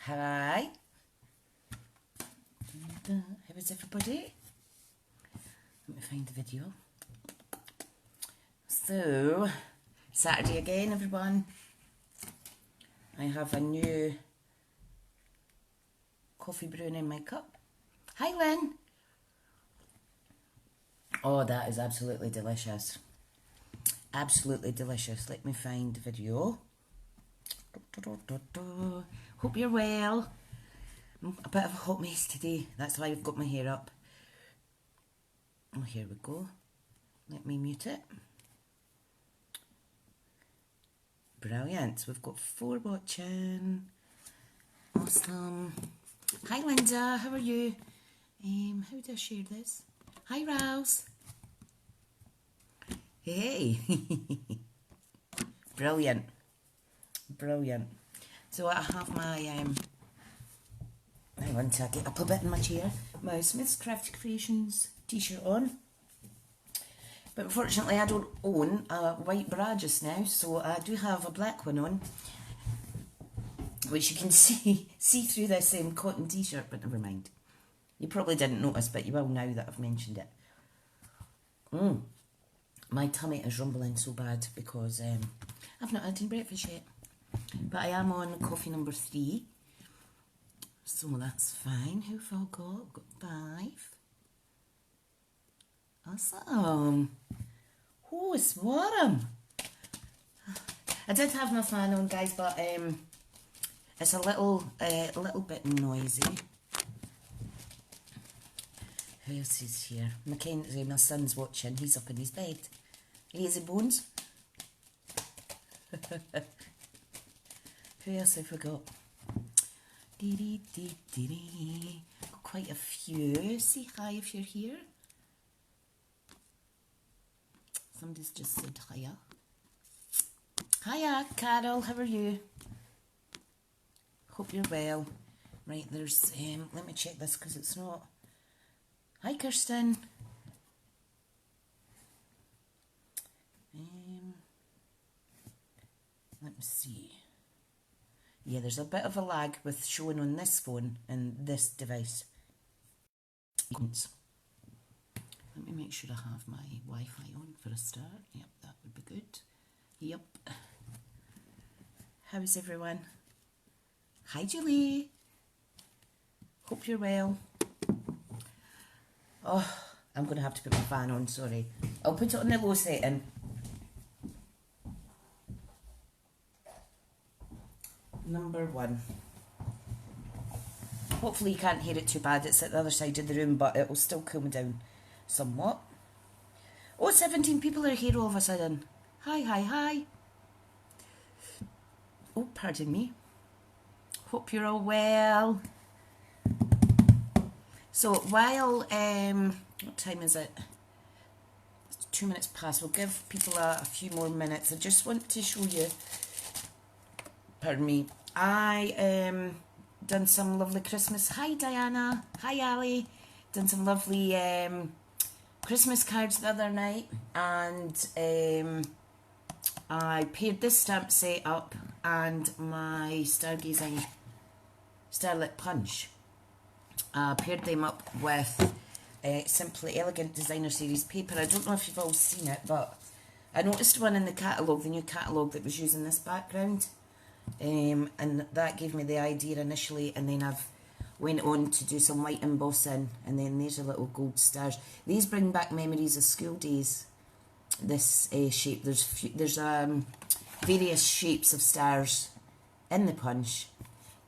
Hi. How is everybody? Let me find the video. So, Saturday again, everyone. I have a new coffee brewing in my cup. Hi, Lynn. Oh, that is absolutely delicious. Absolutely delicious. Let me find the video. Hope you're well. I'm a bit of a hot mess today. That's why I've got my hair up. Oh, here we go. Let me mute it. Brilliant. We've got 4 watching. Awesome. Hi, Linda. How are you? How do I share this? Hi, Rouse. Hey. Brilliant. Brilliant. So I have my, I want to get up a bit in my chair, my Smith's Crafty Creations t-shirt on. But unfortunately I don't own a white bra just now, so I do have a black one on, which you can see through this cotton t-shirt, but never mind. You probably didn't notice, but you will now that I've mentioned it. My tummy is rumbling so bad because I've not had any breakfast yet. But I am on coffee number 3. So that's fine. How far I've got? I've got 5. Awesome. Oh, it's warm. I did have my fan on, guys, but it's a little bit noisy. Who else is here? Mackenzie, my son's watching. He's up in his bed. Easy bones. Who else have we got? Got quite a few. Say hi if you're here. Somebody's just said hiya. Hiya, Carol. How are you? Hope you're well. Right, there's let me check this because it's not. Hi, Kirsten. Let me see. Yeah, there's a bit of a lag with showing on this phone and this device. Let me make sure I have my Wi-Fi on for a start. Yep, that would be good. Yep. How's everyone? Hi, Julie. Hope you're well. Oh, I'm going to have to put my fan on, sorry. I'll put it on the low setting. Number 1. Hopefully you can't hear it too bad. It's at the other side of the room, but it will still cool me down somewhat. Oh, 17 people are here all of a sudden. Hi, hi, hi. Oh, pardon me. Hope you're all well. So while, what time is it? It's 2 minutes past. We'll give people a few more minutes. I just want to show you, pardon me, I done some lovely Christmas. Hi, Diana. Hi, Ali. Done some lovely Christmas cards the other night, and I paired this stamp set up and my stargazing starlit punch. I paired them up with Simply Elegant Designer Series paper. I don't know if you've all seen it, but I noticed one in the catalogue, the new catalogue, that was using this background. And that gave me the idea initially, and then I've went on to do some white embossing, and then there's a little gold stars. These bring back memories of school days. This shape, there's various shapes of stars in the punch,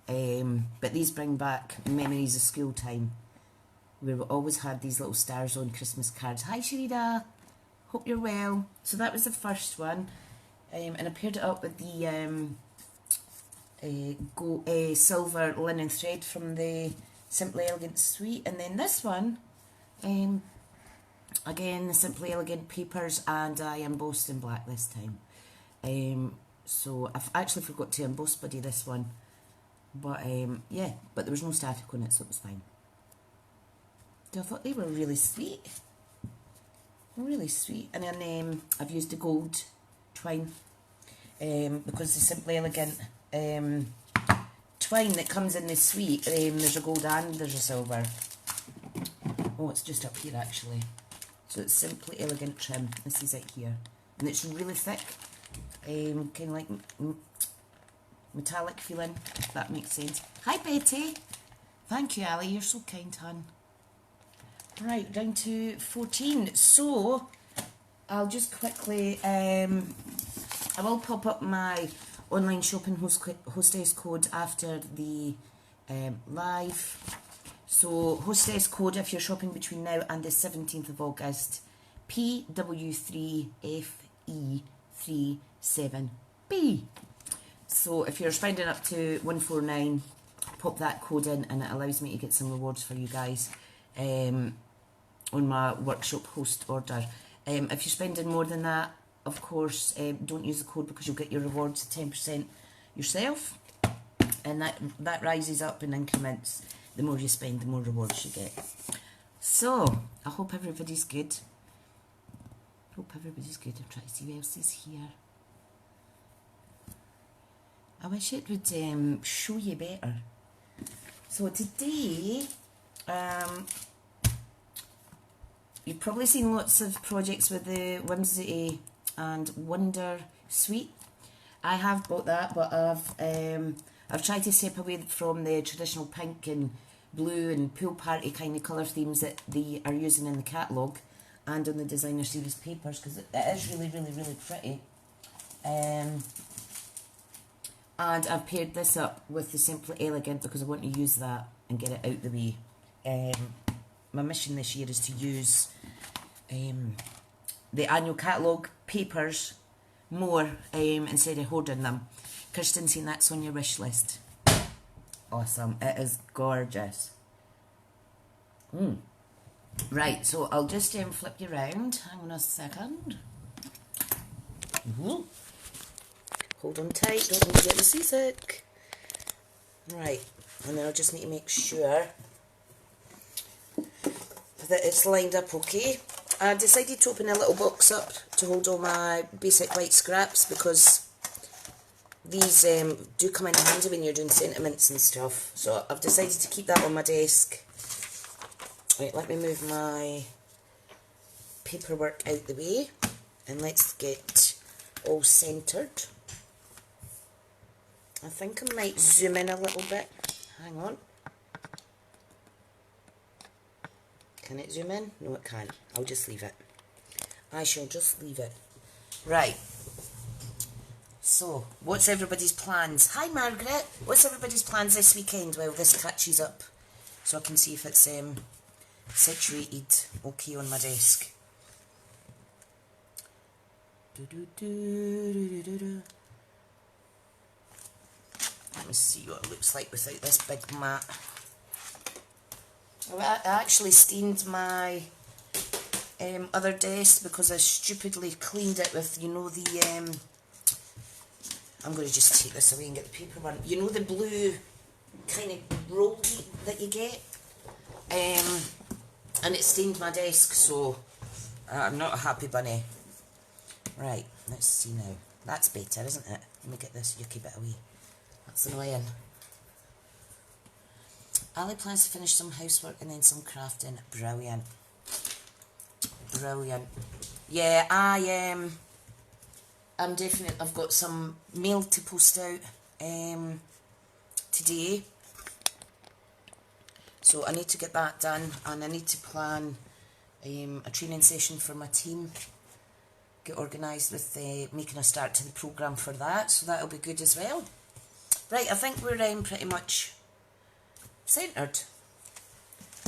but these bring back memories of school time, where we always had these little stars on Christmas cards. Hi, Sharida. Hope you're well. So that was the first one, and I paired it up with the silver linen thread from the Simply Elegant suite, and then this one, again, the Simply Elegant papers, and I embossed in black this time. So I've actually forgot to emboss buddy this one, but yeah, but there was no static on it, so it was fine. So I thought they were really sweet, really sweet. And then I've used the gold twine, because the Simply Elegant twine that comes in the suite, there's a gold and there's a silver. Oh, it's just up here actually. So it's Simply Elegant trim. This is it here. And it's really thick. Kind of like metallic feeling, if that makes sense. Hi Betty. Thank you, Ali. You're so kind, hon. Right, down to 14. So, I'll just quickly, I will pop up my online shopping hostess code after the live. So, hostess code if you're shopping between now and the 17th of August, PW3FE37B. So, if you're spending up to 149, pop that code in and it allows me to get some rewards for you guys on my workshop host order. If you're spending more than that, of course, don't use the code because you'll get your rewards at 10% yourself. And that rises up in increments. The more you spend, the more rewards you get. So, I hope everybody's good. Hope everybody's good. I'm trying to see who else is here. I wish it would show you better. So today, you've probably seen lots of projects with the Whimsy and Wonder suite. I have bought that, but I've tried to step away from the traditional pink and blue and pool party kind of colour themes that they are using in the catalogue and on the designer series papers, because it is really, really, really pretty. And I've paired this up with the Simply Elegant because I want to use that and get it out the way. My mission this year is to use the annual catalogue papers more instead of hoarding them. Kirsten, seen that's on your wish list. Awesome. It is gorgeous. Right, so I'll just flip you around. Hang on a second. Hold on tight, don't want to get the seasick. Right, and then I'll just need to make sure that it's lined up okay. I decided to open a little box up to hold all my basic white scraps because these do come in handy when you're doing sentiments and stuff. So I've decided to keep that on my desk. Right, let me move my paperwork out the way and let's get all centred. I think I might zoom in a little bit. Hang on. Can it zoom in? No, it can't. I'll just leave it. I shall just leave it. Right. So, what's everybody's plans? Hi, Margaret. What's everybody's plans this weekend? Well, this catches up, so I can see if it's situated okay on my desk. Let me see what it looks like without this big mat. I actually stained my other desk because I stupidly cleaned it with, you know, the... I'm going to just take this away and get the paper one. You know the blue kind of roll that you get? And it stained my desk, so I'm not a happy bunny. Right, let's see now. That's better, isn't it? Let me get this yucky bit away. That's annoying. Ali plans to finish some housework and then some crafting. Brilliant. Brilliant. Yeah, I'm definitely, I've got some mail to post out today. So I need to get that done and I need to plan a training session for my team. Get organised with making a start to the programme for that. So that'll be good as well. Right, I think we're pretty much centred.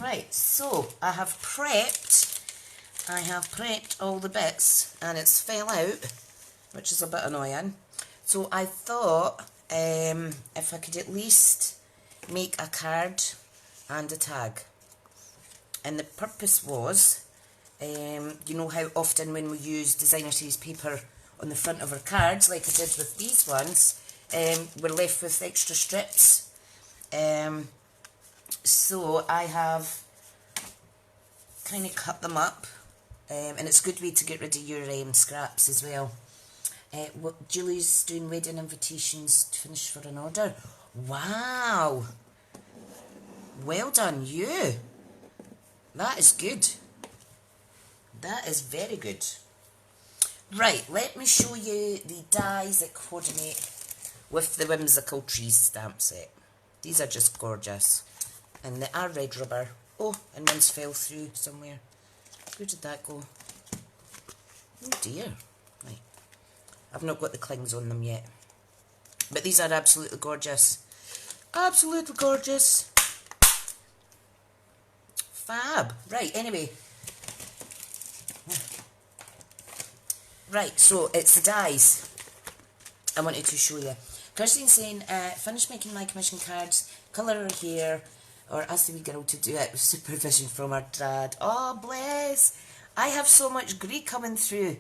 Right, so I have prepped all the bits and it's fell out, which is a bit annoying. So I thought if I could at least make a card and a tag. And the purpose was, you know how often when we use designer series paper on the front of our cards, like I did with these ones, we're left with extra strips. So I have kind of cut them up, and it's a good way to get rid of your scraps as well. Julie's doing wedding invitations to finish for an order. Wow. Well done, you. That is good. That is very good. Right, let me show you the dies that coordinate with the Whimsical Trees stamp set. These are just gorgeous. And they are red rubber. Oh, and one's fell through somewhere. Where did that go? Oh dear. Right. I've not got the clings on them yet. But these are absolutely gorgeous. Absolutely gorgeous. Fab. Right, anyway. Right, so it's the dies I wanted to show you. Kirsty's saying, finished making my commission cards, colour her hair, or ask the wee girl to do it with supervision from her dad. Oh, bless. I have so much Greek coming through.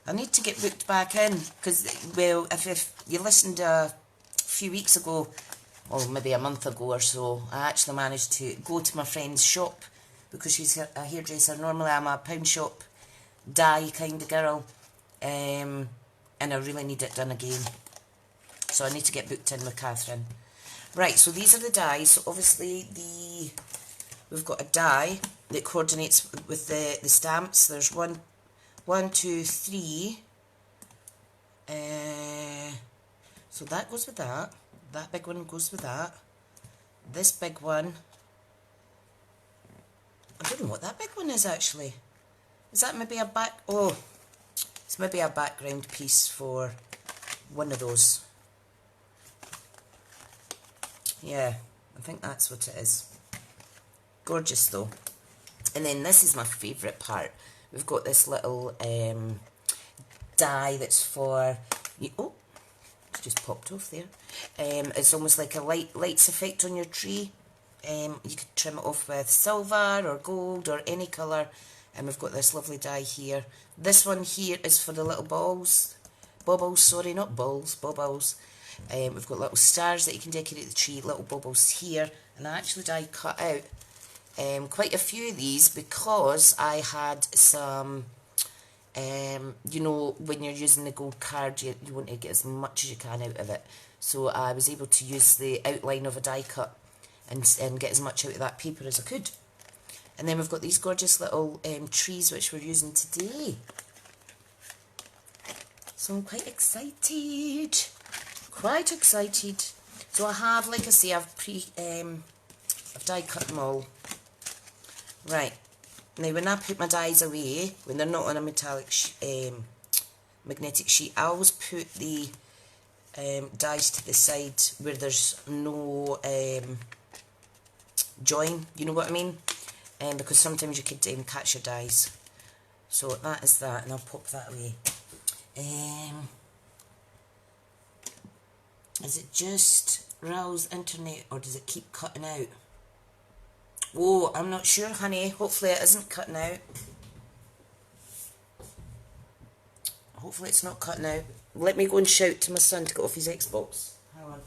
I need to get booked back in, because, well, if you listened a few weeks ago, or maybe a month ago or so, I actually managed to go to my friend's shop, because she's a hairdresser. Normally I'm a pound shop dye kind of girl, and I really need it done again. So I need to get booked in with Catherine. Right, so these are the dies. So obviously we've got a die that coordinates with the stamps. There's one, two, three. So that goes with that. That big one goes with that. This big one, I don't know what that big one is actually. Is that maybe a back? Oh, it's maybe a background piece for one of those. Yeah, I think that's what it is. Gorgeous though. And then this is my favourite part. We've got this little die that's for... Oh, it's just popped off there. It's almost like a lights effect on your tree. You could trim it off with silver or gold or any colour. And we've got this lovely die here. This one here is for the little balls. Bubbles, sorry, not balls, bubbles. We've got little stars that you can decorate the tree, little bubbles here. And I actually cut out quite a few of these because I had some, you know, when you're using the gold card, you want to get as much as you can out of it. So I was able to use the outline of a die cut and get as much out of that paper as I could. And then we've got these gorgeous little trees which we're using today. So I'm quite excited. Quite excited. So I have, like I say, I've die cut them all. Right. Now when I put my dies away, when they're not on a metallic magnetic sheet, I always put the dies to the side where there's no join, you know what I mean? Because sometimes you could catch your dies. So that is that, and I'll pop that away. Is it just Raoul's internet, or does it keep cutting out? Oh, I'm not sure, honey. Hopefully it isn't cutting out. Hopefully it's not cutting out. Let me go and shout to my son to get off his Xbox. Hang on.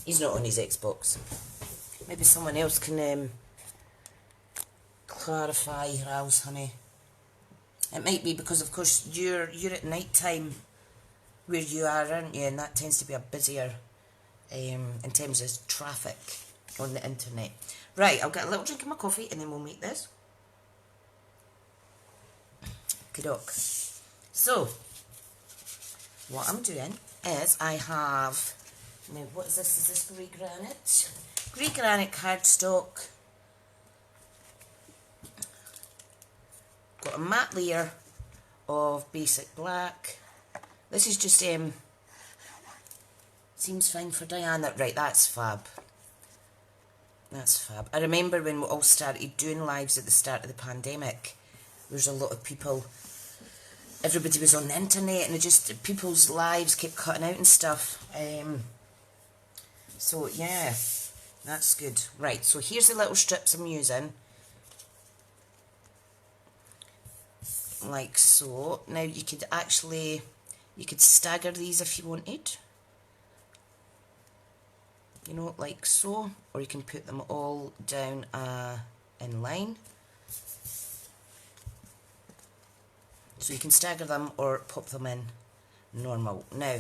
He's not on his Xbox. Maybe someone else can clarify, Raoul's honey. It might be because, of course, you're at night time where you are, aren't you? And that tends to be a busier in terms of traffic on the internet. Right, I'll get a little drink of my coffee and then we'll make this. Good-doc. So, what I'm doing is I have... Now, what is this? Is this grey granite? Grey granite cardstock. Got a matte layer of basic black. This is just, seems fine for Diana. Right, that's fab. That's fab. I remember when we all started doing lives at the start of the pandemic, there's a lot of people, everybody was on the internet and it just, people's lives kept cutting out and stuff. So yeah, that's good. Right, so here's the little strips I'm using. Like so. Now you could actually, you could stagger these if you wanted. you know, like so, or you can put them all down in line. So you can stagger them or pop them in normal. Now,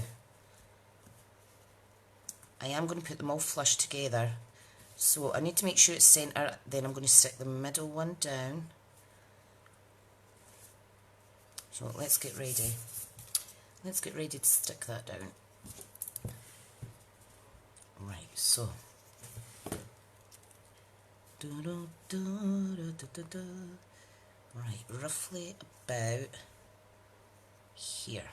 I am going to put them all flush together. So I need to make sure it's centre, then I'm going to stick the middle one down. So let's get ready. Let's get ready to stick that down. Right, so. Right, roughly about here.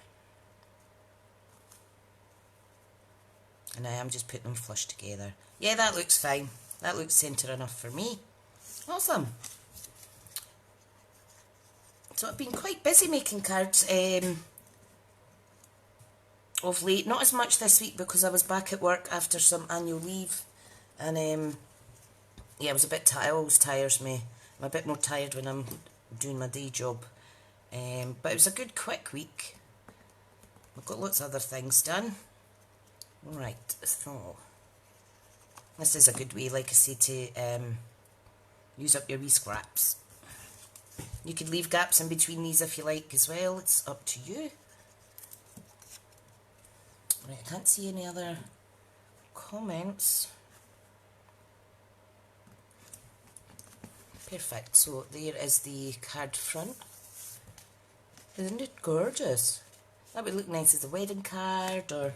And I am just putting them flush together. Yeah, that looks fine. That looks centre enough for me. Awesome. So I've been quite busy making cards of late. Not as much this week because I was back at work after some annual leave. And yeah, I was a bit tired. It always tires me. I'm a bit more tired when I'm doing my day job. But it was a good quick week. I've got lots of other things done. Right, so this is a good way, like I say, to use up your wee scraps. You could leave gaps in between these if you like as well, it's up to you. Right, I can't see any other comments. Perfect, so there is the card front. Isn't it gorgeous? That would look nice as a wedding card or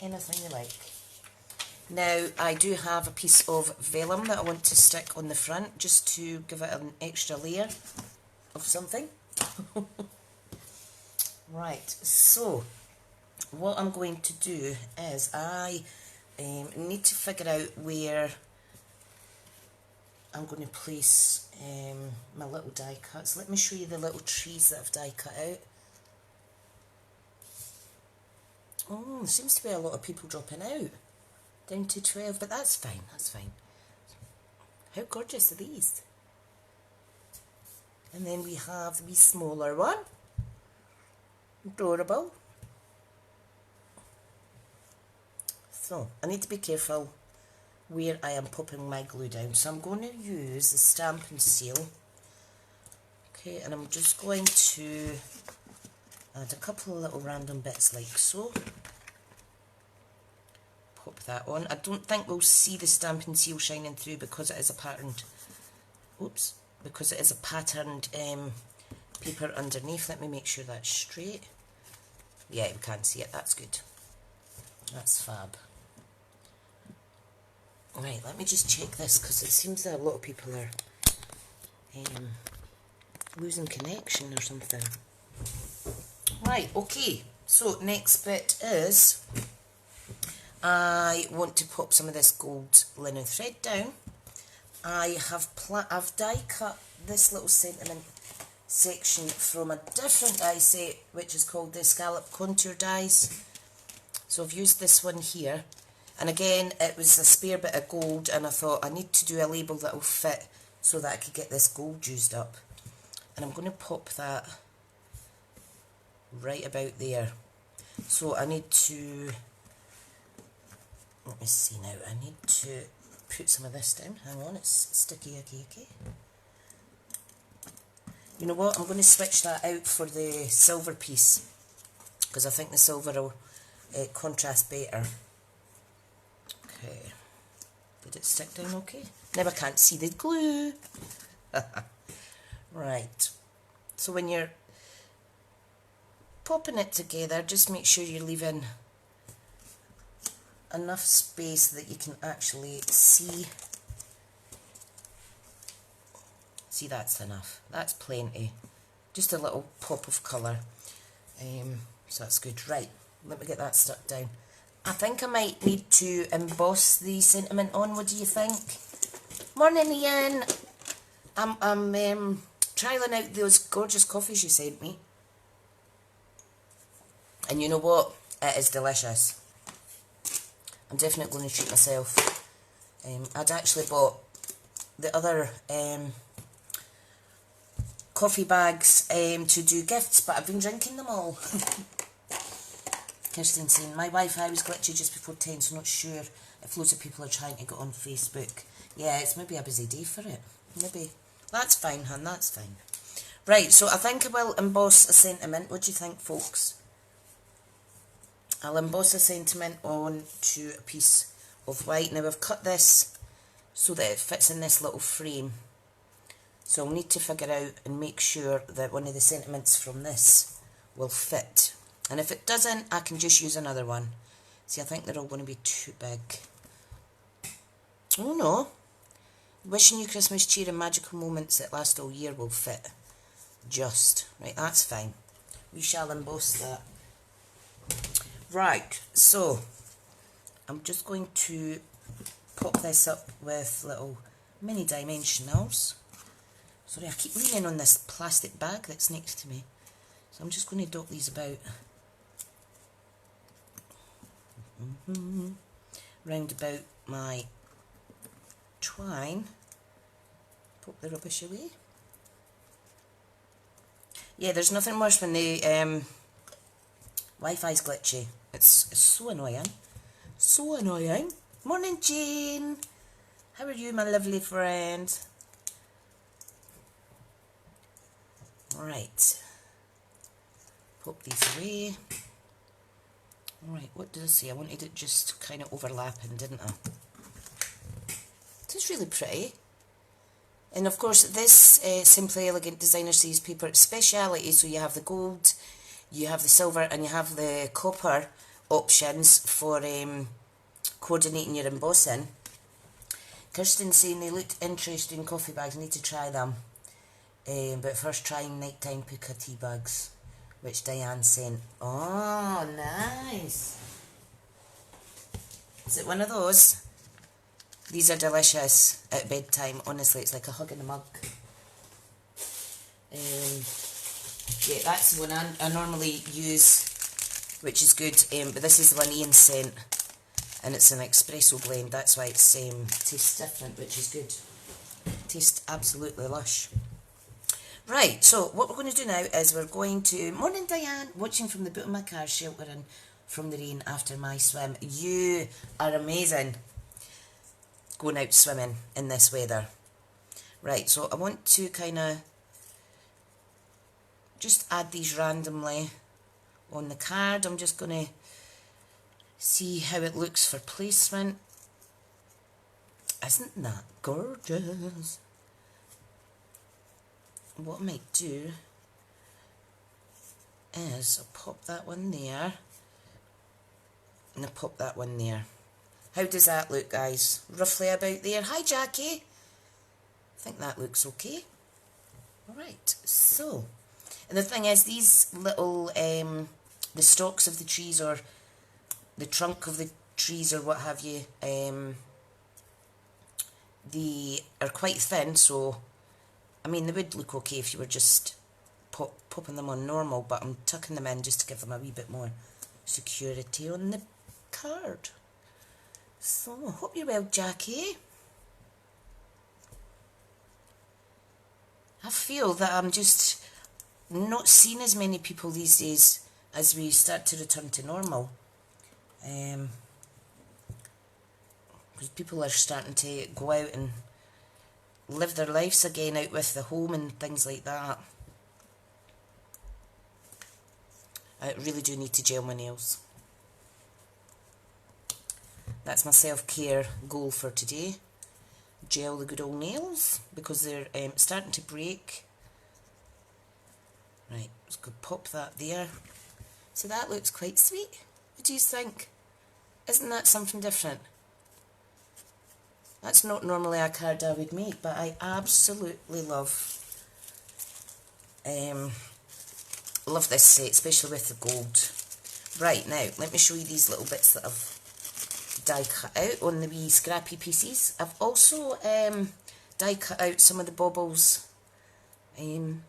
anything you like. Now, I do have a piece of vellum that I want to stick on the front just to give it an extra layer of something. Right, so what I'm going to do is I need to figure out where I'm going to place my little die cuts. Let me show you the little trees that I've die cut out. Oh, there seems to be a lot of people dropping out. Down to 12, but that's fine, that's fine. How gorgeous are these? And then we have the wee smaller one. Adorable. So, I need to be careful where I am popping my glue down. So I'm going to use the Stampin seal. Okay, and I'm just going to add a couple of little random bits like so. Pop that on. I don't think we'll see the Stampin seal shining through because it is a patterned, oops, because it is a patterned paper underneath. Let me make sure that's straight. Yeah, we can't see it, that's good. That's fab. Right, let me just check this because it seems that a lot of people are losing connection or something. Right, okay, so next bit is I want to pop some of this gold linen thread down. I've die cut this little sentiment section from a different die set which is called the Scallop Contour Dies. So I've used this one here, and again it was a spare bit of gold, and I thought I need to do a label that will fit so that I could get this gold used up. And I'm going to pop that right about there. So I need to, let me see now, I need to put some of this down. Hang on, it's sticky icky. You know what, I'm going to switch that out for the silver piece because I think the silver will contrast better. Okay, did it stick down okay? Now I can't see the glue. Right, so when you're popping it together, just make sure you're leaving enough space that you can actually see. See, that's enough. That's plenty. Just a little pop of colour. So that's good. Right, let me get that stuck down. I think I might need to emboss the sentiment on. What do you think? Morning, Ian. I'm trialling out those gorgeous coffees you sent me. And you know what? It is delicious. I'm definitely going to treat myself. I'd actually bought the other coffee bags to do gifts, but I've been drinking them all. Kirsten's saying, my Wi-Fi was glitchy just before 10, so not sure if loads of people are trying to get on Facebook. Yeah, it's maybe a busy day for it. Maybe. That's fine, hun, that's fine. Right, so I think I will emboss a sentiment. What do you think, folks? I'll emboss a sentiment onto a piece of white. Now I've cut this so that it fits in this little frame. So I'll need to figure out and make sure that one of the sentiments from this will fit. And if it doesn't, I can just use another one. See, I think they're all going to be too big. Oh no. Wishing you Christmas cheer and magical moments that last all year will fit. Just. Right, that's fine. We shall emboss that. Right, so I'm just going to pop this up with little mini dimensionals. Sorry, I keep leaning on this plastic bag that's next to me. So I'm just going to dot these about. Round about my twine. Pop the rubbish away. Yeah, there's nothing worse when the Wi-Fi's glitchy. It's so annoying. So annoying. Morning, Jane. How are you, my lovely friend? Right. Pop these away. Alright, what did I say? I wanted it just kind of overlapping, didn't I? It's really pretty. And of course, this Simply Elegant Designer Series paper, it's speciality, so you have the gold, you have the silver, and you have the copper options for coordinating your embossing. Kirsten's saying they looked interesting, coffee bags, I need to try them. But first trying nighttime puka tea bags, which Diane sent. Oh, nice. Is it one of those? These are delicious at bedtime. Honestly, it's like a hug in a mug. Yeah, that's the one I normally use, which is good. But this is the one Ian sent, and it's an espresso blend. That's why it's tastes different, which is good. Tastes absolutely lush. Right, so what we're going to do now is we're going to... Morning, Diane. Watching from the boot of my car, sheltering from the rain after my swim. You are amazing going out swimming in this weather. Right, so I want to kind of just add these randomly on the card. I'm just going to see how it looks for placement. Isn't that gorgeous? What I might do is I'll pop that one there and I'll pop that one there. How does that look, guys? Roughly about there. Hi, Jackie. I think that looks okay. Alright, so, and the thing is, these little, the stalks of the trees or the trunk of the trees or what have you, they are quite thin, so I mean, they would look okay if you were just popping them on normal, but I'm tucking them in just to give them a wee bit more security on the card. So, I hope you're well, Jackie. I feel that I'm just not seeing as many people these days as we start to return to normal. Because people are starting to go out and live their lives again out with the home and things like that. I really do need to gel my nails. That's my self-care goal for today. Gel the good old nails because they're starting to break. Right, just go pop that there. So that looks quite sweet. What do you think? Isn't that something different? That's not normally a card I would make, but I absolutely love this set, especially with the gold. Right, now, let me show you these little bits that I've die cut out on the wee scrappy pieces. I've also die cut out some of the baubles on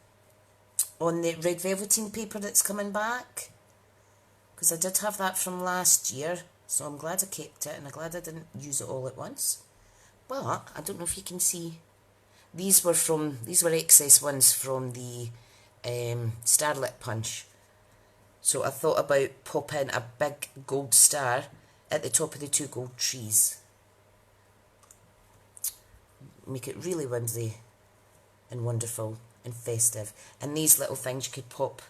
the red velveteen paper that's coming back, because I did have that from last year, so I'm glad I kept it and I'm glad I didn't use it all at once. But I don't know if you can see, these were excess ones from the Starlit Punch. So I thought about popping a big gold star at the top of the two gold trees. make it really whimsy and wonderful and festive. And these little things you could pop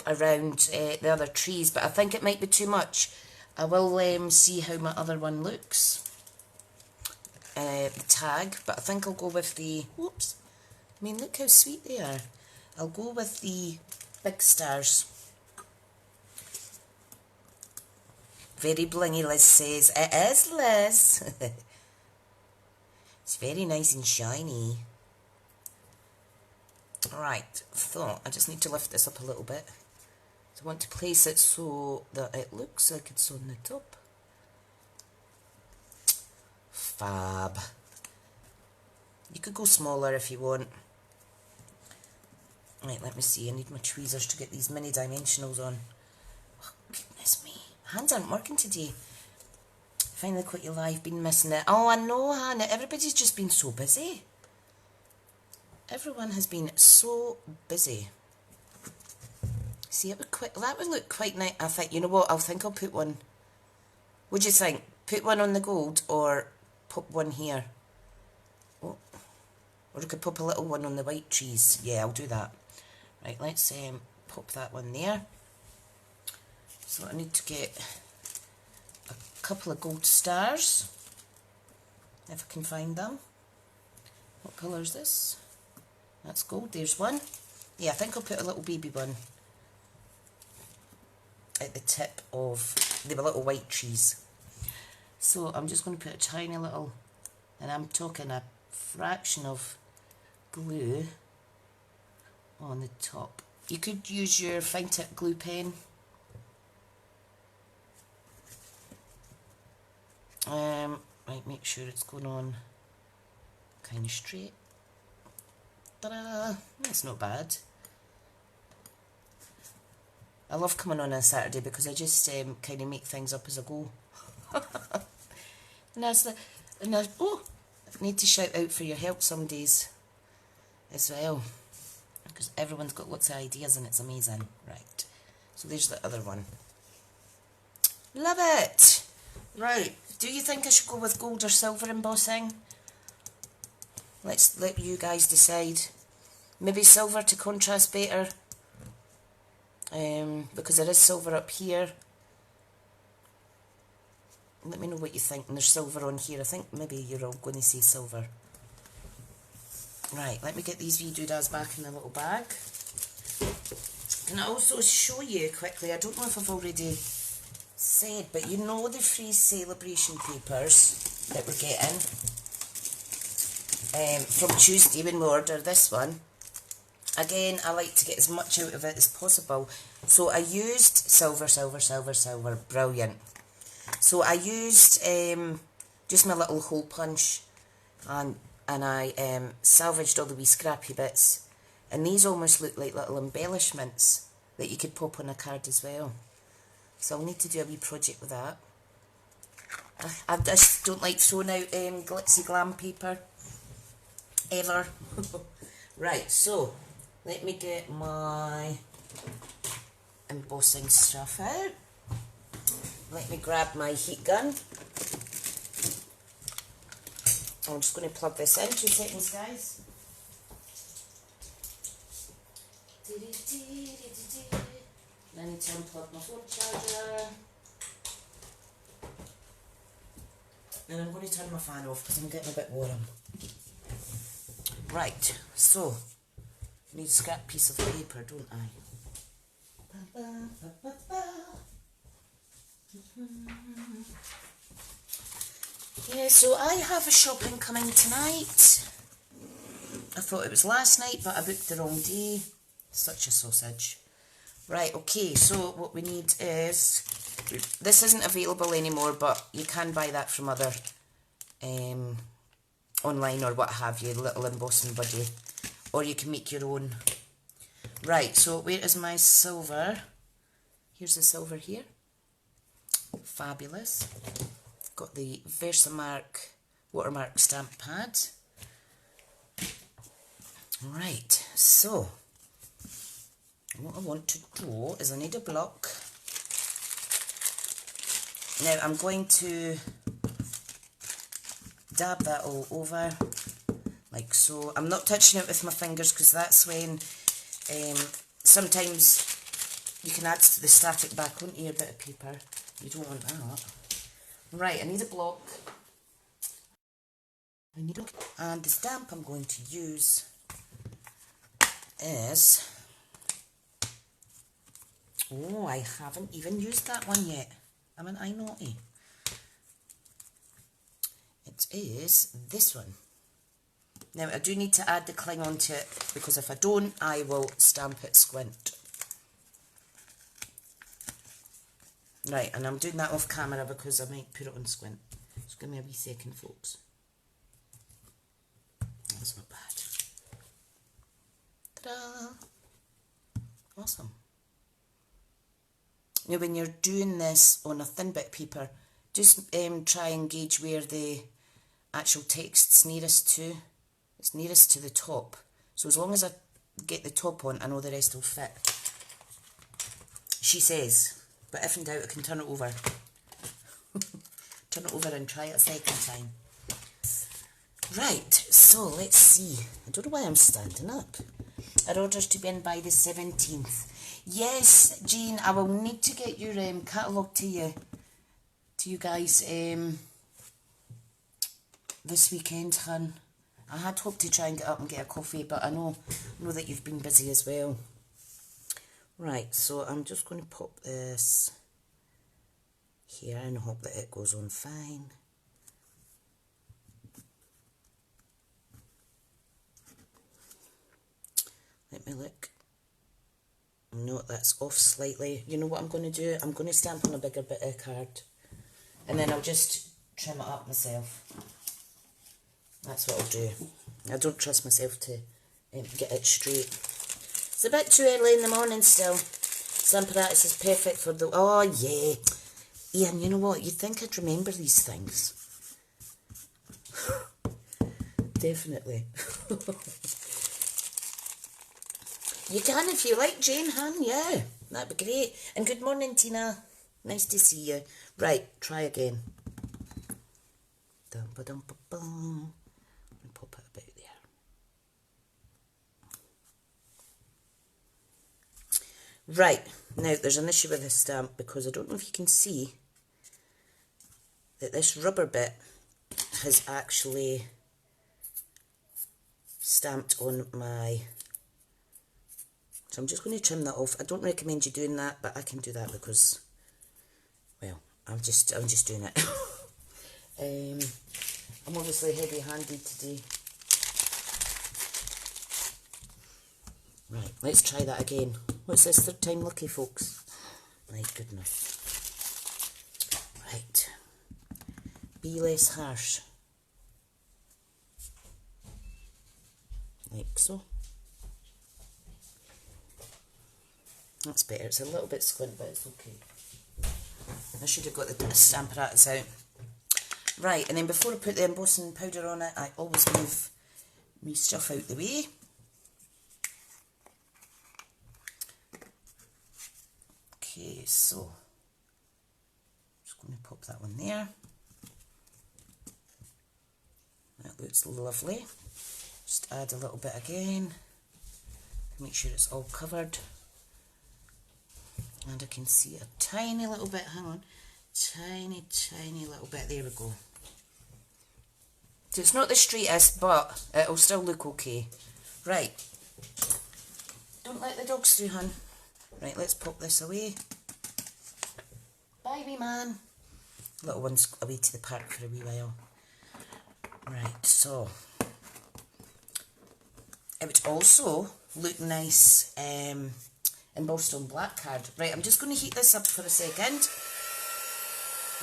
around the other trees, but I think it might be too much. I will see how my other one looks, the tag, but I think I'll go with the, whoops, I mean look how sweet they are. I'll go with the big stars. Very blingy, Liz says. It is, Liz. It's very nice and shiny. Right, so I just need to lift this up a little bit. So I want to place it so that it looks like it's on the top. Fab. You could go smaller if you want. Right, let me see. I need my tweezers to get these mini dimensionals on. Oh, goodness me. Hands aren't working today. Finally caught you live, been missing it. Oh, I know, Hannah. Everybody's just been so busy. Everyone has been so busy. See, it would that would look quite nice. I think, you know what, I think I'll put one. What do you think? Put one on the gold or pop one here? Oh. Or I could pop a little one on the white trees. Yeah, I'll do that. Right, let's pop that one there. So I need to get a couple of gold stars, if I can find them. What colour is this? That's gold, there's one. Yeah, I think I'll put a little baby one at the tip of the little white trees. So I'm just going to put a tiny little, and I'm talking a fraction of glue on the top. You could use your fine tip glue pen. Right, make sure it's going on kind of straight. Ta-da! That's not bad. I love coming on a Saturday because I just kind of make things up as I go. And oh, I need to shout out for your help some days as well, because everyone's got lots of ideas and it's amazing. Right, so there's the other one. Love it! Right, do you think I should go with gold or silver embossing? Let's let you guys decide. Maybe silver to contrast better, because there is silver up here. Let me know what you think. And there's silver on here. I think maybe you're all going to say silver. Right, let me get these wee doodads back in the little bag. Can I also show you quickly, I don't know if I've already said, but you know the free celebration papers that we're getting from Tuesday when we order this one. Again, I like to get as much out of it as possible. So I used silver, brilliant. So I used just my little hole punch, and I salvaged all the wee scrappy bits, and these almost look like little embellishments that you could pop on a card as well. So I'll need to do a wee project with that. I just don't like throwing out glitzy glam paper ever. Right, so let me get my embossing stuff out. Let me grab my heat gun. I'm just going to plug this in. 2 seconds, guys. I need to unplug my phone charger. And I'm going to turn my fan off because I'm getting a bit warm. Right, so I need a scrap piece of paper, don't I? Yeah, so I have a shopping coming tonight. I thought it was last night, but I booked the wrong day. Such a sausage. Right, okay, so what we need is, this isn't available anymore, but you can buy that from other online or what have you, little embossing buddy, or you can make your own. Right, so where is my silver? Here's the silver here. Fabulous. Got the Versamark watermark stamp pad. Right, so what I want to do is I need a block. Now I'm going to dab that all over, like so. I'm not touching it with my fingers because that's when sometimes you can add to the static back onto your bit of paper. You don't want that. Right, I need a block. And the stamp I'm going to use is... Oh, I haven't even used that one yet. Am I naughty? It is this one. Now, I do need to add the cling onto it, because if I don't, I will stamp it squint. Right, and I'm doing that off camera because I might put it on squint. Just give me a wee second, folks. That's not bad. Ta-da! Awesome. Now, when you're doing this on a thin bit of paper, just try and gauge where the actual text's nearest to. It's nearest to the top. So as long as I get the top on, I know the rest will fit. She says, but if in doubt, I can turn it over. Turn it over and try it a second time. Right, so let's see. I don't know why I'm standing up. Our order's to be in by the 17th. Yes, Jean, I will need to get your catalogue to you guys this weekend, hun. I had hoped to try and get up and get a coffee, but I know that you've been busy as well. Right, so I'm just going to pop this here and hope that it goes on fine. Let me look. No, that's off slightly. You know what I'm going to do? I'm going to stamp on a bigger bit of card. And then I'll just trim it up myself. That's what I'll do. I don't trust myself to get it straight. It's a bit too early in the morning still. Stamparatus is perfect for the... Oh, yeah. Ian, you know what? You'd think I'd remember these things. Definitely. You can if you like, Jane, hun. Yeah, that'd be great. And good morning, Tina. Nice to see you. Right, try again. Dum-ba-dum-ba-bum. And pop it about there. Right, now there's an issue with this stamp because I don't know if you can see that this rubber bit has actually stamped on my... So I'm just going to trim that off. I don't recommend you doing that, but I can do that because, well, I'm just doing it. I'm obviously heavy-handed today. Right, let's try that again. What's this, third time lucky, folks? My goodness. Right. Be less harsh. Like so. That's better. It's a little bit squint, but it's okay. I should have got the Stamparatus out. Right, and then before I put the embossing powder on it, I always move my stuff out the way. Okay, so just going to pop that one there. That looks lovely. Just add a little bit again. Make sure it's all covered. And I can see a tiny little bit, hang on, tiny little bit, there we go. So it's not the straightest, but it'll still look okay. Right, don't let the dogs through, hun. Right, let's pop this away. Bye, wee man. Little one's away to the park for a wee while. Right, so it would also look nice embossed on black card. Right, I'm just going to heat this up for a second.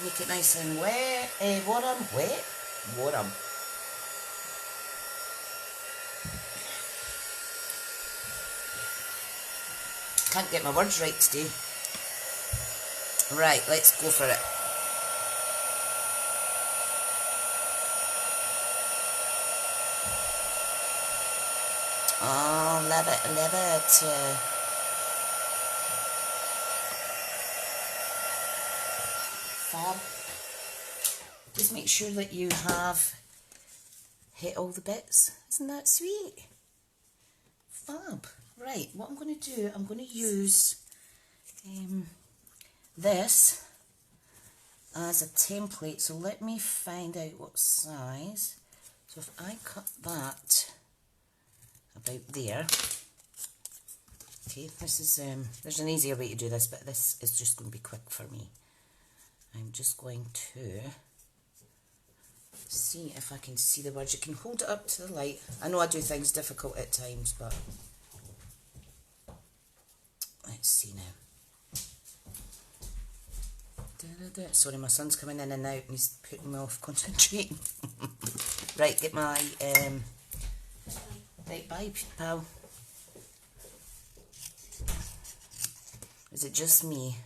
Make it nice and wet. Warm. Can't get my words right today. Right, let's go for it. Oh, love it, love it. Fab. Just make sure that you have hit all the bits. Isn't that sweet? Fab. Right, what I'm going to do, I'm going to use this as a template. So let me find out what size. So if I cut that about there. Okay, this is, there's an easier way to do this, but this is just going to be quick for me. I'm just going to see if I can see the words. You can hold it up to the light. I know I do things difficult at times, but let's see now. Sorry, my son's coming in and out and he's putting me off concentrating. Right, get my, right, bye pal. Is it just me?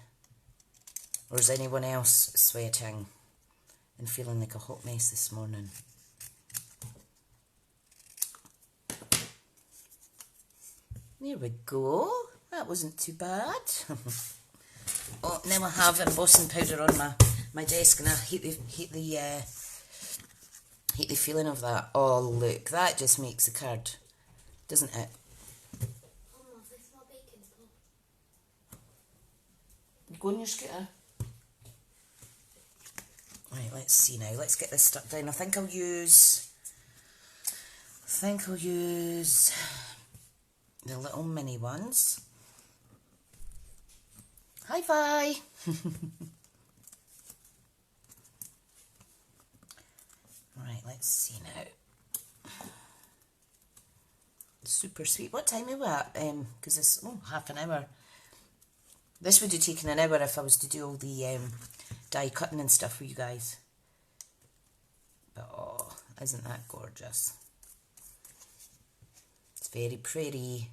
Or is anyone else sweating and feeling like a hot mess this morning? There we go. That wasn't too bad. Oh, now I have embossing powder on my desk, and I hate the feeling of that. Oh look, that just makes the card, doesn't it? You go on your scooter. Right, let's see now. Let's get this stuck down. I think I'll use the little mini ones. Hi-fi! Right, let's see now. Super sweet. What time are we at? Because it's half an hour. This would have taken an hour if I was to do all the die cutting and stuff for you guys. But oh, isn't that gorgeous? It's very pretty.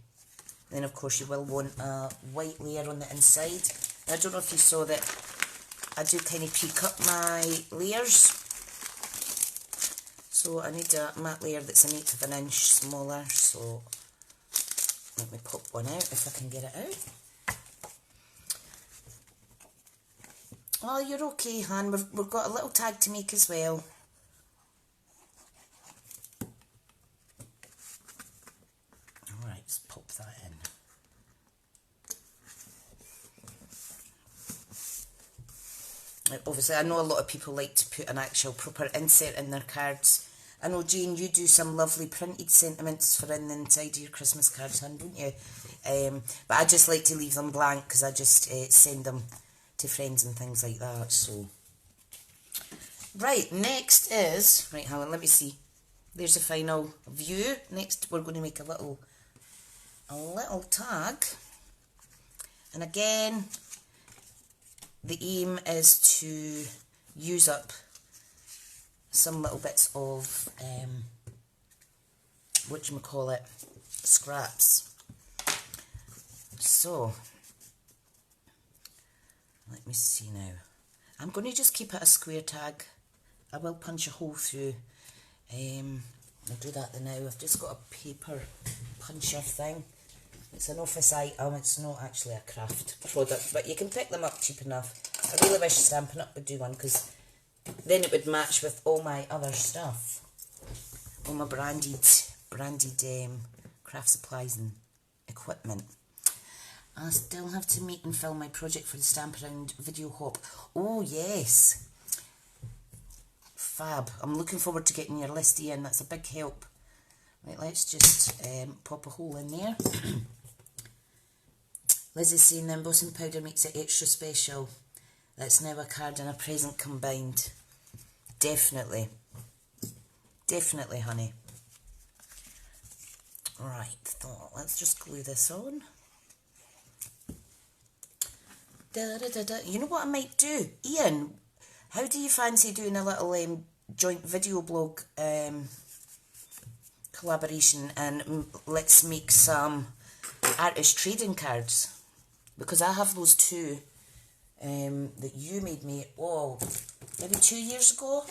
Then of course you will want a white layer on the inside. I don't know if you saw that I do kind of pre-cut my layers. So I need a matte layer that's 1/8 of an inch smaller. So let me pop one out if I can get it out. Oh, you're okay, Han. We've got a little tag to make as well. Alright, let's pop that in. Obviously, I know a lot of people like to put an actual proper insert in their cards. I know, Jane, you do some lovely printed sentiments for in the inside of your Christmas cards, hun, don't you? But I just like to leave them blank because I just send them to friends and things like that. So, right, next is, right, hang on, let me see. There's the final view. Next, we're going to make a little tag, and again, the aim is to use up some little bits of whatchamacallit, scraps. So let me see now. I'm going to just keep it a square tag. I will punch a hole through. I'll do that now. I've just got a paper puncher thing. It's an office item. It's not actually a craft product, but you can pick them up cheap enough. I really wish Stampin' Up would do one, because then it would match with all my other stuff. All my branded craft supplies and equipment. I still have to meet and film my project for the Stamp Around video hop. Oh yes, fab. I'm looking forward to getting your listy in. That's a big help. Right, let's just pop a hole in there. Lizzie's saying the embossing powder makes it extra special. That's now a card and a present combined. Definitely. Definitely, honey. Right, let's just glue this on. You know what I might do? Ian, how do you fancy doing a little joint video blog collaboration, and let's make some artist trading cards? Because I have those two that you made me, maybe 2 years ago.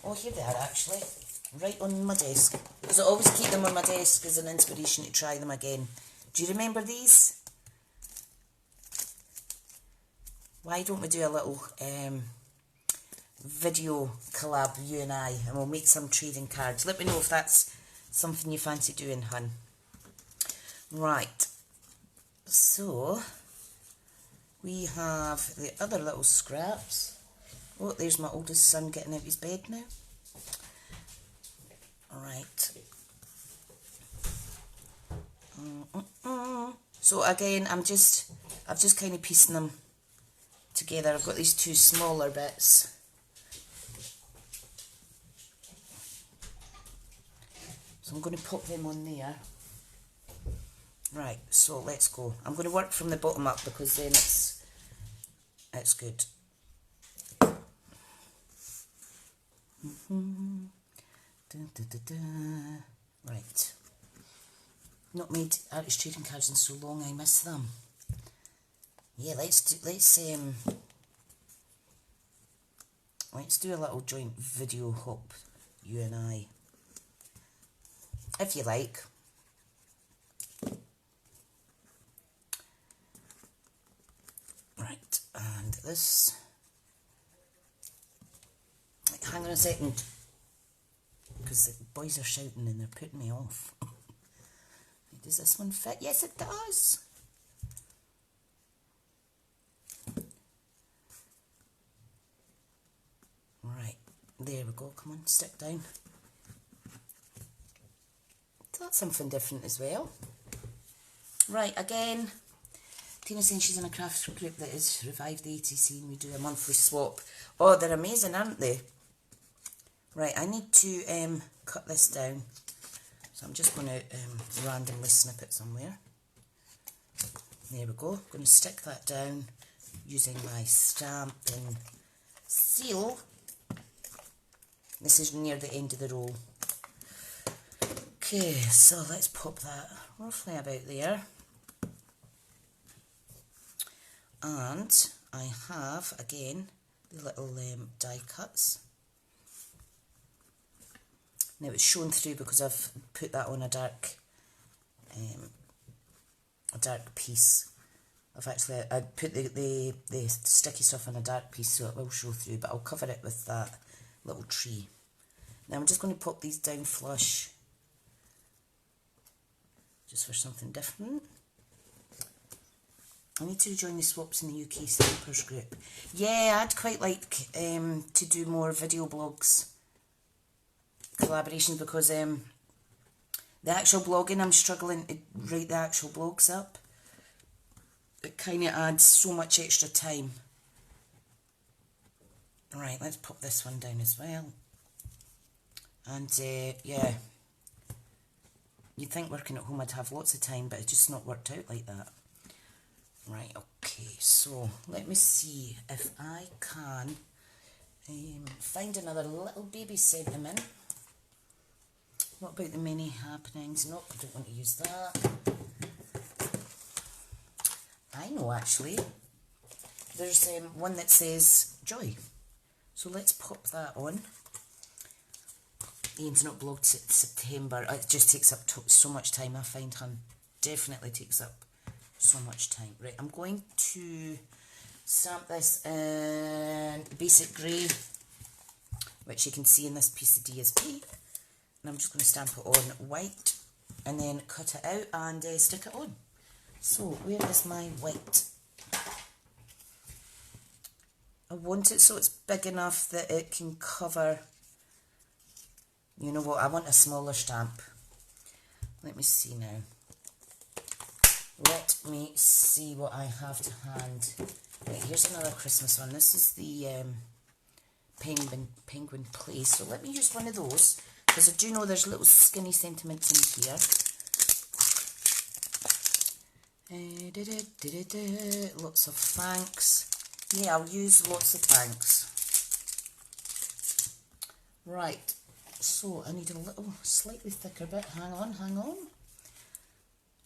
Oh, here they are actually, right on my desk. Because I always keep them on my desk as an inspiration to try them again. Do you remember these? Why don't we do a little video collab, you and I, and we'll make some trading cards. Let me know if that's something you fancy doing, hun. Right, so we have the other little scraps. Oh, there's my oldest son getting out of his bed now. Right. So again, I've just kind of piecing them together. I've got these two smaller bits. So I'm going to pop them on there. Right, so let's go. I'm going to work from the bottom up because then it's good. Right. Not made artist trading cards in so long, I miss them. Yeah, let's do a little joint video hop, you and I, if you like. Right, and this. Hang on a second, because the boys are shouting and they're putting me off. Does this one fit? Yes, it does. Right, there we go. Come on, stick down. That's something different as well. Right, again, Tina's saying she's in a crafts group that is Revive the 80s scene. We do a monthly swap. Oh, they're amazing, aren't they? Right, I need to cut this down. So I'm just going to randomly snip it somewhere. There we go. I'm going to stick that down using my Stampin seal. This is near the end of the roll. Okay, so let's pop that roughly about there. And I have, again, the little die cuts. Now it's shown through because I've put that on a dark piece. I put the sticky stuff on a dark piece so it will show through, but I'll cover it with that little tree. Now I'm just going to pop these down flush, just for something different. I need to join the swaps in the UK Stampers group. Yeah, I'd quite like to do more video blogs collaborations because the actual blogging, I'm struggling to write the actual blogs up. It kind of adds so much extra time. Right, let's pop this one down as well. And yeah, you'd think working at home I'd have lots of time, but it's just not worked out like that. Right, okay, so let me see if I can find another little baby sentiment. What about the many happenings? Nope, I don't want to use that. I know, actually. There's one that says joy. So let's pop that on. Ian's not blogged since September. It just takes up so much time, I find, hun. Definitely takes up so much time. Right, I'm going to stamp this in basic grey, which you can see in this piece of DSP. And I'm just going to stamp it on white and then cut it out and stick it on. So, where is my white? I want it so it's big enough that it can cover, you know what, I want a smaller stamp. Let me see now. Let me see what I have to hand. Right, here's another Christmas one. This is the penguin clay. So let me use one of those, because I do know there's little skinny sentiments in here. Lots of thanks. Yeah, I'll use lots of thanks. Right, so I need a little slightly thicker bit. Hang on.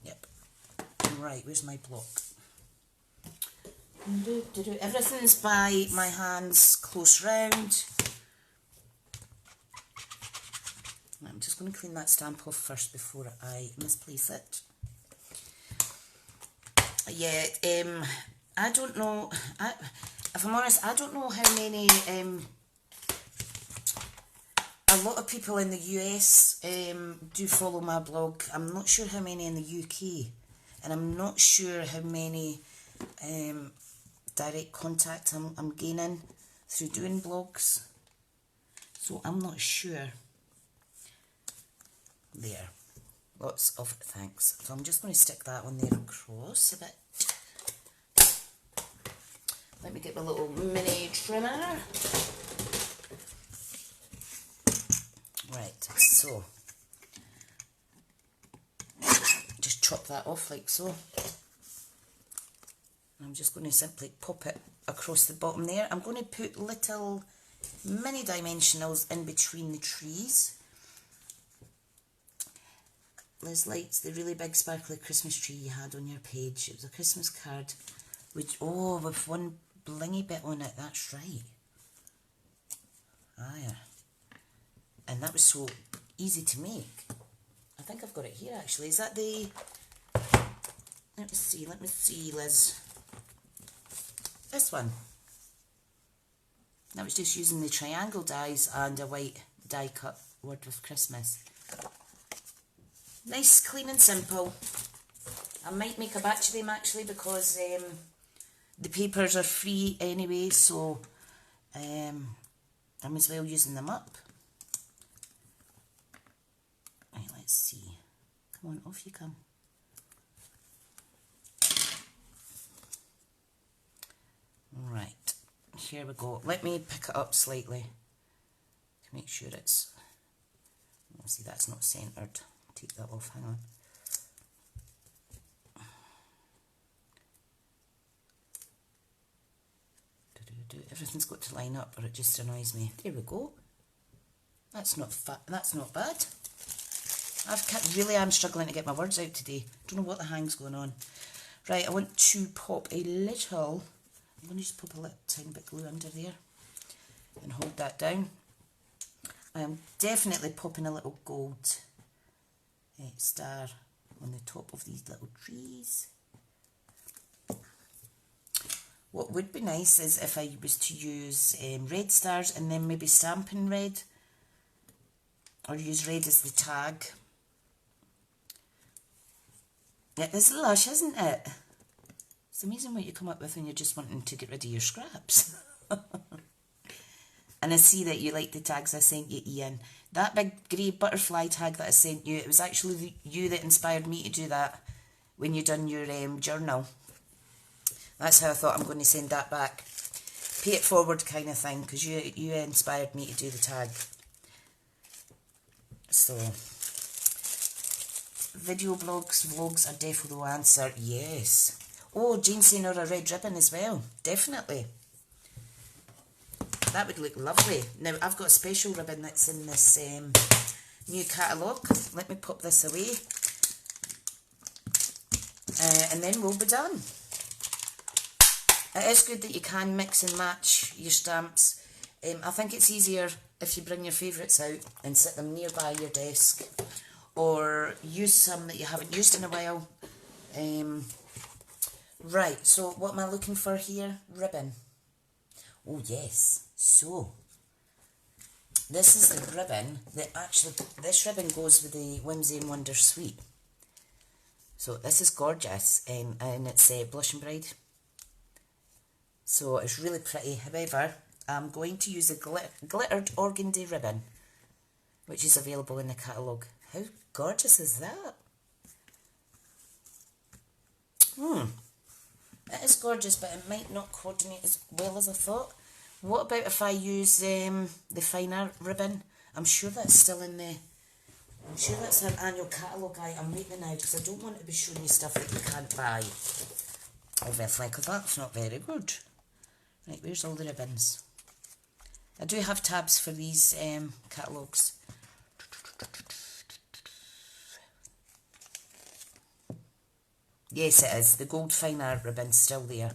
Yep. Right, where's my block? Everything's by my hands close round. I'm just going to clean that stamp off first before I misplace it. Yeah, I don't know, if I'm honest, I don't know how many a lot of people in the US do follow my blog. I'm not sure how many in the UK, and I'm not sure how many direct contact I'm gaining through doing blogs. So I'm not sure. There. Lots of thanks. So I'm just going to stick that one there across a bit. Let me get my little mini trimmer. Right, so just chop that off like so. I'm just going to simply pop it across the bottom there. I'm going to put little mini dimensionals in between the trees. Liz likes the really big sparkly Christmas tree you had on your page. It was a Christmas card, which, oh, with one blingy bit on it, that's right. Ah, yeah. And that was so easy to make. I think I've got it here actually. Is that the... Let me see, Liz. This one. That was just using the triangle dies and a white die cut word with Christmas. Nice, clean and simple. I might make a batch of them actually because the papers are free anyway, so I'm as well using them up. Right, let's see. Come on, off you come. Right, here we go. Let me pick it up slightly to make sure it's... Oh, see, that's not centred. Take that off, hang on. Everything's got to line up or it just annoys me. There we go. That's not bad. Really am struggling to get my words out today. Don't know what the hang's going on. Right, I want to pop a little... I'm going to just pop a little tiny bit glue under there and hold that down. I am definitely popping a little gold star on the top of these little trees. What would be nice is if I was to use red stars and then maybe Stampin' red, or use red as the tag. It is lush, isn't it? It's amazing what you come up with when you're just wanting to get rid of your scraps. And I see that you like the tags I sent you, Ian. That big grey butterfly tag that I sent you, it was actually you that inspired me to do that when you done your journal. That's how I thought I'm going to send that back. Pay it forward kind of thing, because you inspired me to do the tag. So, video blogs, vlogs are definitely the answer. Yes. Oh, Jane saying or a red ribbon as well. Definitely. That would look lovely. Now, I've got a special ribbon that's in this new catalogue. Let me pop this away. And then we'll be done. It is good that you can mix and match your stamps. I think it's easier if you bring your favourites out and sit them nearby your desk, or use some that you haven't used in a while. Right, so what am I looking for here? Ribbon. Oh yes, so this is the ribbon that actually, this ribbon goes with the Whimsy and Wonder Suite. So this is gorgeous, and it's Blush and Bride. So it's really pretty. However, I'm going to use a glittered organdy ribbon, which is available in the catalogue. How gorgeous is that? It is gorgeous, but it might not coordinate as well as I thought. What about if I use the fine art ribbon? I'm sure that's still in the... I'm sure that's an annual catalogue item right now, because I don't want to be showing you stuff that you can't buy. Obviously, because that's not very good. Right, where's all the ribbons? I do have tabs for these catalogues. Yes, it is. The gold fine art ribbon's still there.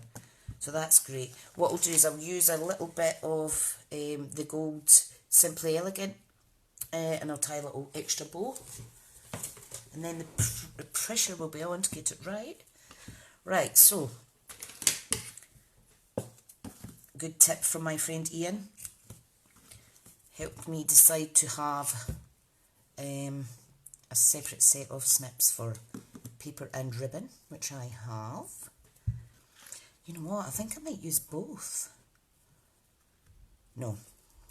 So that's great. What I'll do is I'll use a little bit of the gold Simply Elegant, and I'll tie a little extra bow. And then the pressure will be on to get it right. Right, so... Good tip from my friend Ian. helped me decide to have a separate set of snips for paper and ribbon, which I have. You know what, I think I might use both. No,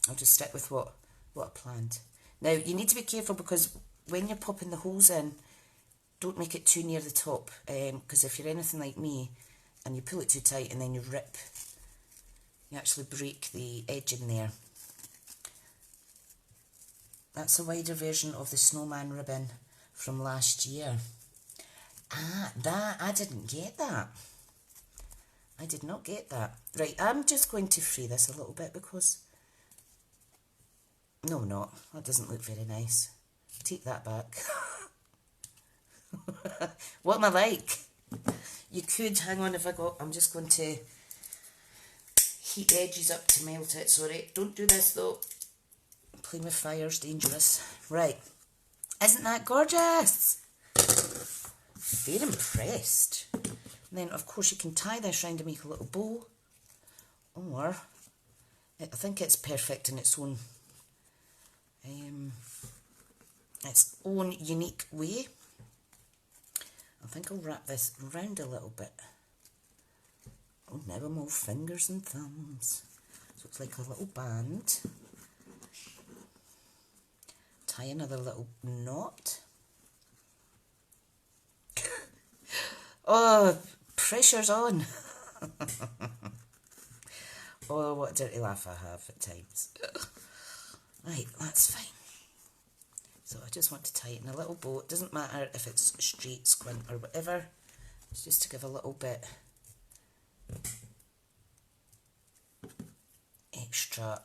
I'll just stick with what I planned. Now, you need to be careful because when you're popping the holes in, don't make it too near the top, because if you're anything like me and you pull it too tight and then you rip, you actually break the edge in there. That's a wider version of the snowman ribbon from last year. Ah, I didn't get that. I did not get that. Right, I'm just going to free this a little bit because... No, I'm not. That doesn't look very nice. Take that back. What am I like? You could, hang on, I'm just going to heat the edges up to melt it. Sorry, don't do this though. Playing with fire's dangerous. Right, isn't that gorgeous? Very impressed. And then of course you can tie this round to make a little bow, or I think it's perfect in its own unique way. I think I'll wrap this round a little bit. Oh, now I'm all fingers and thumbs. So it's like a little band. Tie another little knot. Oh, pressure's on. Oh, what a dirty laugh I have at times. Right, that's fine. So I just want to tighten a little bow. It doesn't matter if it's straight, squint or whatever. It's just to give a little bit extra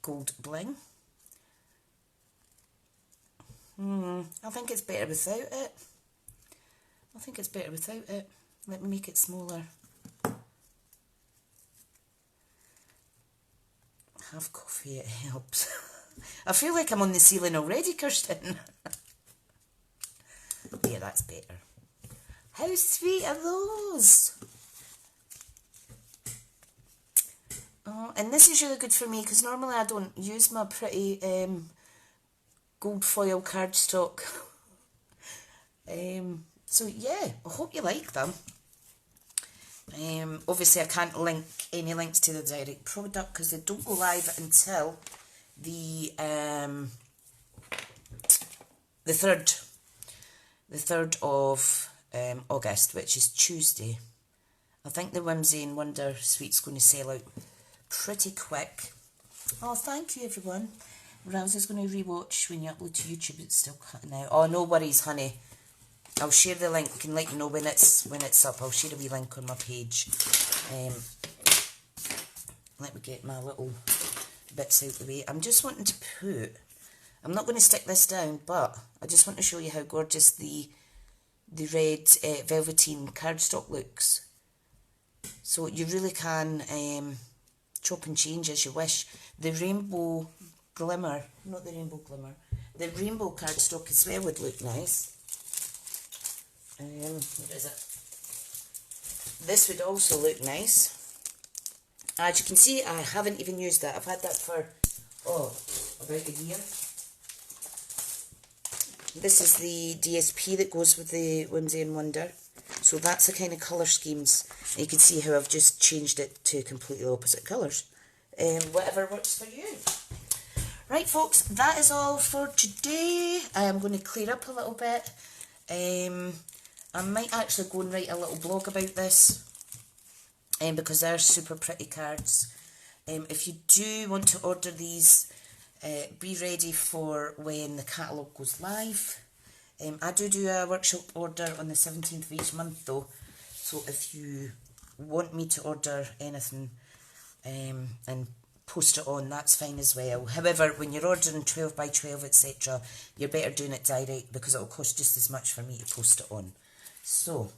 gold bling. I think it's better without it. I think it's better without it. Let me make it smaller. Have coffee, it helps. I feel like I'm on the ceiling already, Kirsten. Yeah, that's better. How sweet are those? Oh, and this is really good for me because normally I don't use my pretty gold foil cardstock. So yeah, I hope you like them. Obviously I can't link any links to the direct product because they don't go live until the 3rd of August, which is Tuesday. I think the Whimsy and Wonder Suite's going to sell out pretty quick. Oh, thank you everyone. Rouse is going to rewatch when you upload to YouTube. It's still cutting out. Oh, no worries, honey. I'll share the link and let you know when it's up. I'll share a wee link on my page. Let me get my little bits out of the way. I'm just wanting to put... I'm not going to stick this down, but I just want to show you how gorgeous the red velveteen cardstock looks. So you really can chop and change as you wish. The rainbow glimmer, not the rainbow glimmer, the rainbow cardstock as well would look nice. Where is it? This would also look nice. As you can see, I haven't even used that. I've had that for, about a year. This is the DSP that goes with the Whimsy and Wonder. So that's the kind of colour schemes. And you can see how I've just changed it to completely opposite colours. Whatever works for you. Right, folks, that is all for today. I'm going to clear up a little bit. I might actually go and write a little blog about this because they're super pretty cards. If you do want to order these, be ready for when the catalogue goes live. I do a workshop order on the 17th of each month though, so if you want me to order anything and post it on, that's fine as well. However, when you're ordering 12 by 12 etc, you're better doing it direct because it'll cost just as much for me to post it on. So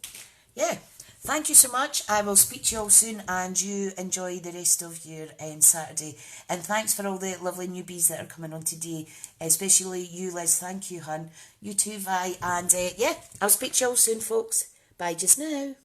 yeah, thank you so much. I will speak to you all soon and you enjoy the rest of your Saturday, and thanks for all the lovely newbies that are coming on today, especially you, Liz. Thank you, hun. You too, Vi. And yeah, I'll speak to you all soon, folks. Bye just now.